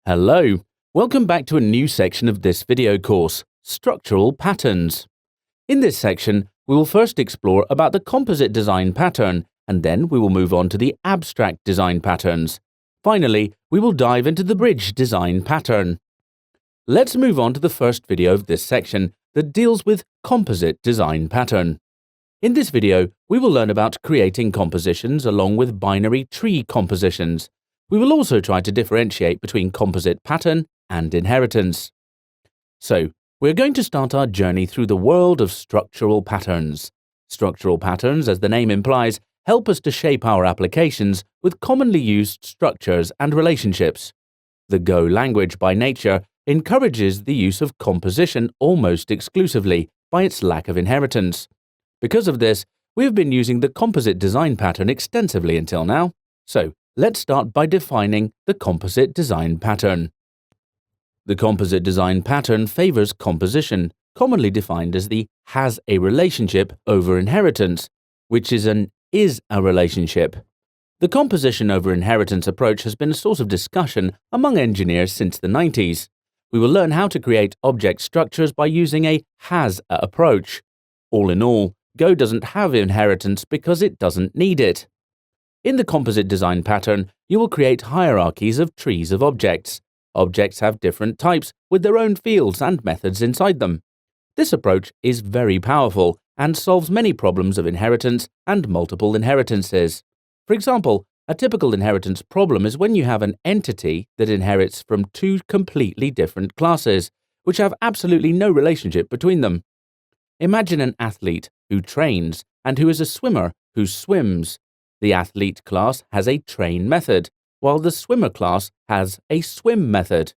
Hello, welcome back to a new section of this video course, Structural Patterns. In this section, we will first explore about the composite design pattern, and then we will move on to the abstract design patterns. Finally, we will dive into the bridge design pattern. Let's move on to the first video of this section that deals with composite design pattern. In this video, we will learn about creating compositions along with binary tree compositions. We will also try to differentiate between composite pattern and inheritance. So, we're going to start our journey through the world of structural patterns. Structural patterns, as the name implies, help us to shape our applications with commonly used structures and relationships. The Go language, by nature, encourages the use of composition almost exclusively by its lack of inheritance. Because of this, we have been using the composite design pattern extensively until now. So, let's start by defining the composite design pattern. The composite design pattern favors composition, commonly defined as the has a relationship over inheritance, which is an is a relationship. The composition over inheritance approach has been a source of discussion among engineers since the 90s. We will learn how to create object structures by using a has-a approach. All in all, Go doesn't have inheritance because it doesn't need it. In the composite design pattern, you will create hierarchies of trees of objects. Objects have different types with their own fields and methods inside them. This approach is very powerful and solves many problems of inheritance and multiple inheritances. For example, a typical inheritance problem is when you have an entity that inherits from two completely different classes, which have absolutely no relationship between them. Imagine an athlete who trains and who is a swimmer who swims. The athlete class has a train method, while the swimmer class has a swim method.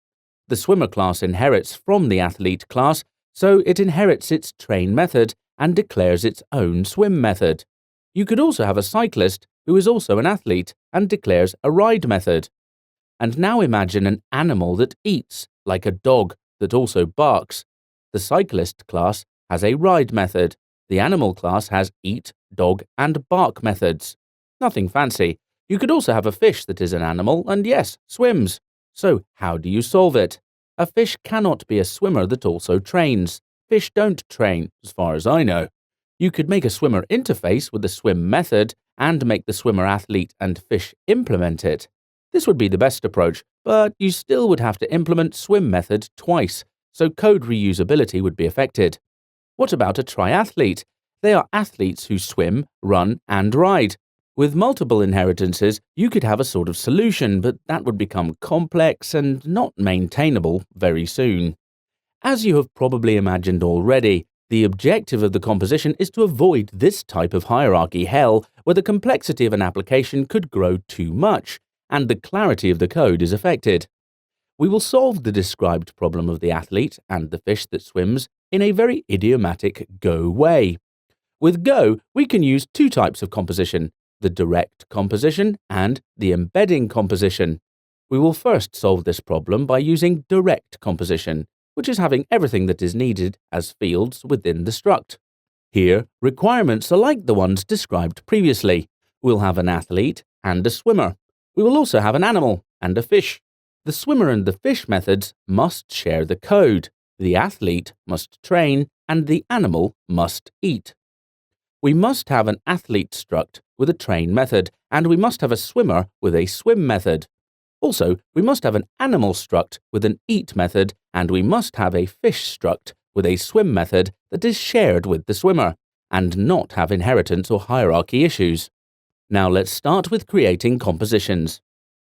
The swimmer class inherits from the athlete class, so it inherits its train method and declares its own swim method. You could also have a cyclist who is also an athlete and declares a ride method. And now imagine an animal that eats, like a dog that also barks. The cyclist class has a ride method. The animal class has eat, dog, and bark methods. Nothing fancy. You could also have a fish that is an animal and yes, swims. So how do you solve it? A fish cannot be a swimmer that also trains. Fish don't train, as far as I know. You could make a swimmer interface with the swim method and make the swimmer athlete and fish implement it. This would be the best approach, but you still would have to implement swim method twice, so code reusability would be affected. What about a triathlete? They are athletes who swim, run, and ride. With multiple inheritances, you could have a sort of solution, but that would become complex and not maintainable very soon. As you have probably imagined already, the objective of the composition is to avoid this type of hierarchy hell where the complexity of an application could grow too much and the clarity of the code is affected. We will solve the described problem of the athlete and the fish that swims in a very idiomatic Go way. With Go, we can use two types of composition, the direct composition and the embedding composition. We will first solve this problem by using direct composition, which is having everything that is needed as fields within the struct. Here, requirements are like the ones described previously. We'll have an athlete and a swimmer. We will also have an animal and a fish. The swimmer and the fish methods must share the code. The athlete must train and the animal must eat. We must have an athlete struct with a train method, and we must have a swimmer with a swim method. Also, we must have an animal struct with an eat method, and we must have a fish struct with a swim method that is shared with the swimmer, and not have inheritance or hierarchy issues. Now let's start with creating compositions.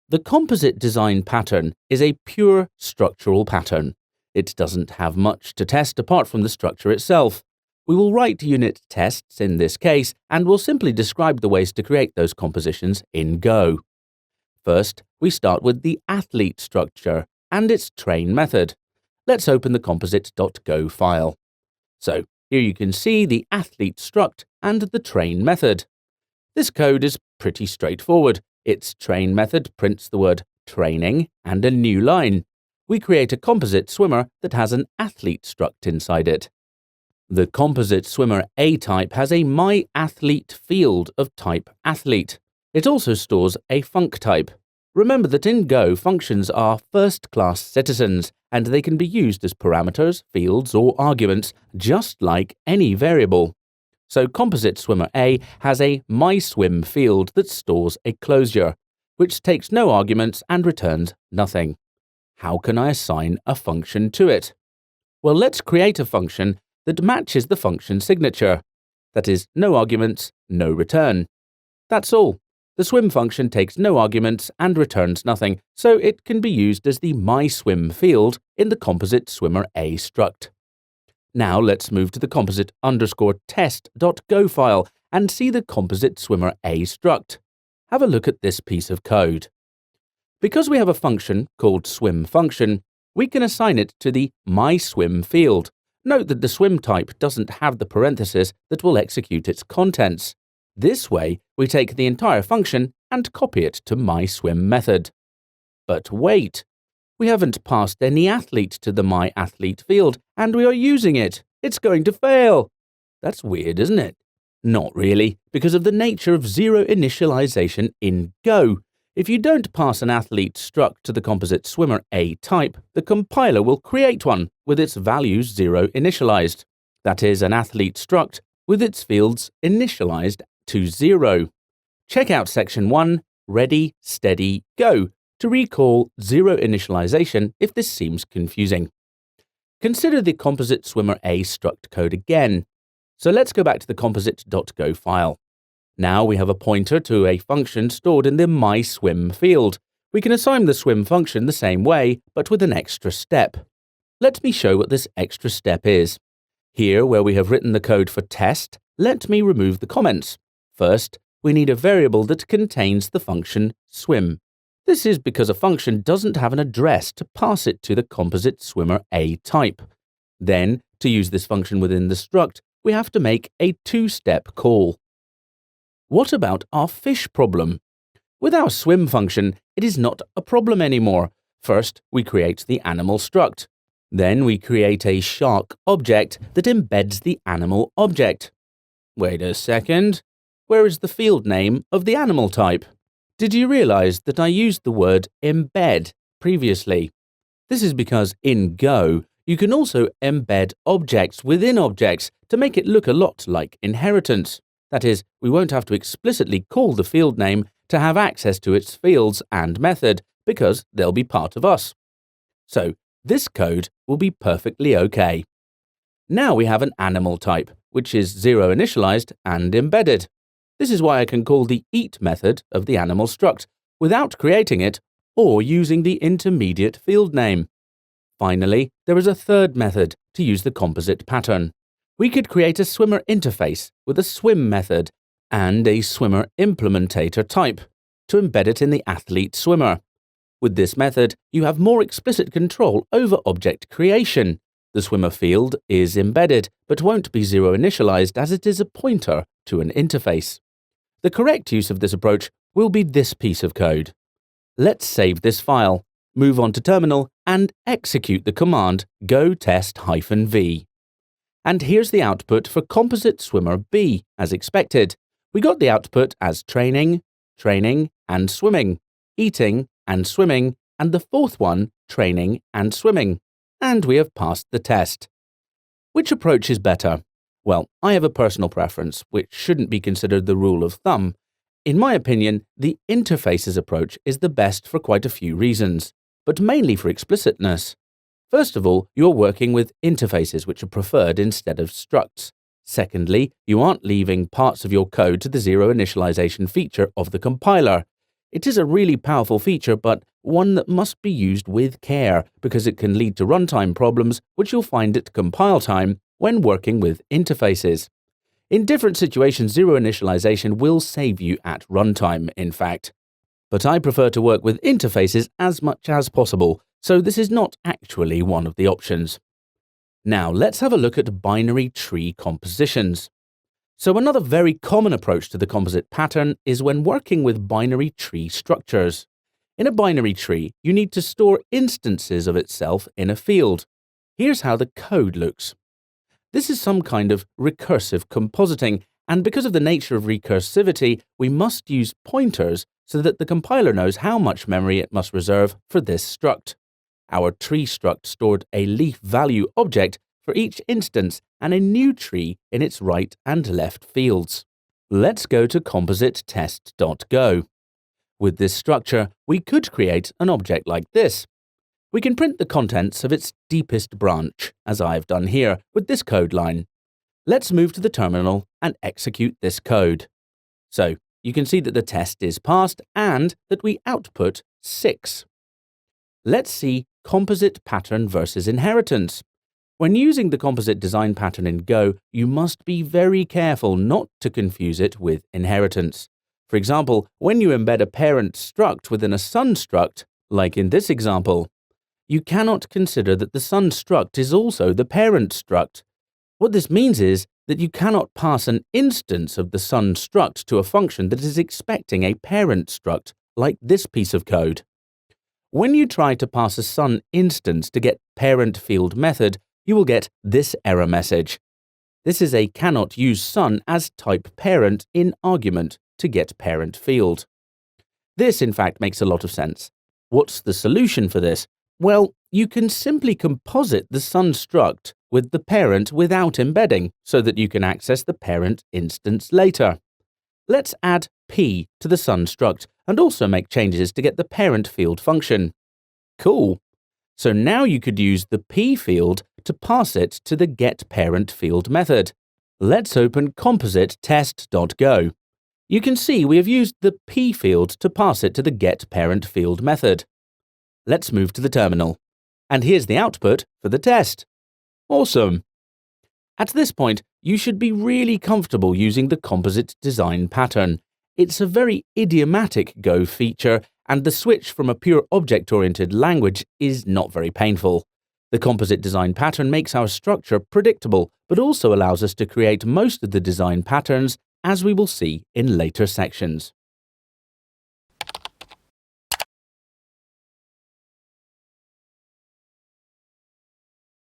The composite design pattern is a pure structural pattern. It doesn't have much to test apart from the structure itself. We will write unit tests in this case, and we'll simply describe the ways to create those compositions in Go. First, we start with the athlete structure and its train method. Let's open the composite.go file. So, here you can see the athlete struct and the train method. This code is pretty straightforward. Its train method prints the word training and a new line. We create a composite swimmer that has an athlete struct inside it. The composite swimmer A type has a myAthlete field of type athlete. It also stores a func type. Remember that in Go, functions are first-class citizens, and they can be used as parameters, fields, or arguments, just like any variable. So Composite Swimmer A has a mySwim field that stores a closure, which takes no arguments and returns nothing. How can I assign a function to it? Well, let's create a function that matches the function signature. That is, no arguments, no return. That's all. The swim function takes no arguments and returns nothing, so it can be used as the mySwim field in the Composite Swimmer A struct. Now let's move to the composite_test.go file and see the Composite Swimmer A struct. Have a look at this piece of code. Because we have a function called swimFunction, we can assign it to the mySwim field. Note that the swim type doesn't have the parenthesis that will execute its contents. This way, we take the entire function and copy it to mySwim method. But wait! We haven't passed any athlete to the myAthlete field, and we are using it. It's going to fail. That's weird, isn't it? Not really, because of the nature of zero initialization in Go. If you don't pass an athlete struct to the Composite Swimmer A type, the compiler will create one with its values zero initialized. That is, an athlete struct with its fields initialized to 0. Check out section 1, Ready, Steady, Go, to recall zero initialization if this seems confusing. Consider the Composite Swimmer A struct code again. So let's go back to the composite.go file. Now we have a pointer to a function stored in the mySwim field. We can assign the swim function the same way, but with an extra step. Let me show what this extra step is. Here, where we have written the code for test, let me remove the comments. First, we need a variable that contains the function swim. This is because a function doesn't have an address to pass it to the Composite Swimmer A type. Then, to use this function within the struct, we have to make a two-step call. What about our fish problem? With our swim function, it is not a problem anymore. First, we create the animal struct. Then we create a shark object that embeds the animal object. Wait a second. Where is the field name of the animal type? Did you realize that I used the word embed previously? This is because in Go, you can also embed objects within objects to make it look a lot like inheritance. That is, we won't have to explicitly call the field name to have access to its fields and method, because they'll be part of us. So, this code will be perfectly okay. Now we have an animal type, which is zero initialized and embedded. This is why I can call the eat method of the animal struct without creating it or using the intermediate field name. Finally, there is a third method to use the composite pattern. We could create a swimmer interface with a swim method and a swimmer implementator type to embed it in the athlete swimmer. With this method, you have more explicit control over object creation. The swimmer field is embedded, but won't be zero initialized as it is a pointer to an interface. The correct use of this approach will be this piece of code. Let's save this file, move on to terminal, and execute the command go test-v. And here's the output for Composite Swimmer B, as expected. We got the output as training, training, and swimming, eating, and swimming, and the fourth one, training and swimming. And we have passed the test. Which approach is better? Well, I have a personal preference, which shouldn't be considered the rule of thumb. In my opinion, the interfaces approach is the best for quite a few reasons, but mainly for explicitness. First of all, you're working with interfaces which are preferred instead of structs. Secondly, you aren't leaving parts of your code to the zero initialization feature of the compiler. It is a really powerful feature, but one that must be used with care because it can lead to runtime problems which you'll find at compile time when working with interfaces. In different situations, zero initialization will save you at runtime, in fact. But I prefer to work with interfaces as much as possible, so this is not actually one of the options. Now let's have a look at binary tree compositions. So another very common approach to the composite pattern is when working with binary tree structures. In a binary tree, you need to store instances of itself in a field. Here's how the code looks. This is some kind of recursive compositing, and because of the nature of recursivity, we must use pointers so that the compiler knows how much memory it must reserve for this struct. Our tree struct stored a leaf value object for each instance and a new tree in its right and left fields. Let's go to composite test.go. With this structure, we could create an object like this. We can print the contents of its deepest branch, as I've done here with this code line. Let's move to the terminal and execute this code. So, you can see that the test is passed and that we output 6. Let's see composite pattern versus inheritance. When using the composite design pattern in Go, you must be very careful not to confuse it with inheritance. For example, when you embed a parent struct within a son struct, like in this example, you cannot consider that the son struct is also the parent struct. What this means is that you cannot pass an instance of the son struct to a function that is expecting a parent struct, like this piece of code. When you try to pass a son instance to get parent field method, you will get this error message. This is a cannot use son as type parent in argument to get parent field. This, in fact, makes a lot of sense. What's the solution for this? Well, you can simply composite the son struct with the parent without embedding, so that you can access the parent instance later. Let's add p to the son struct and also make changes to get the parent field function. Cool! So now you could use the p field to pass it to the getParentField method. Let's open composite test.go. You can see we have used the p field to pass it to the getParentField method. Let's move to the terminal. And here's the output for the test. Awesome! At this point, you should be really comfortable using the composite design pattern. It's a very idiomatic Go feature, and the switch from a pure object-oriented language is not very painful. The composite design pattern makes our structure predictable, but also allows us to create most of the design patterns, as we will see in later sections.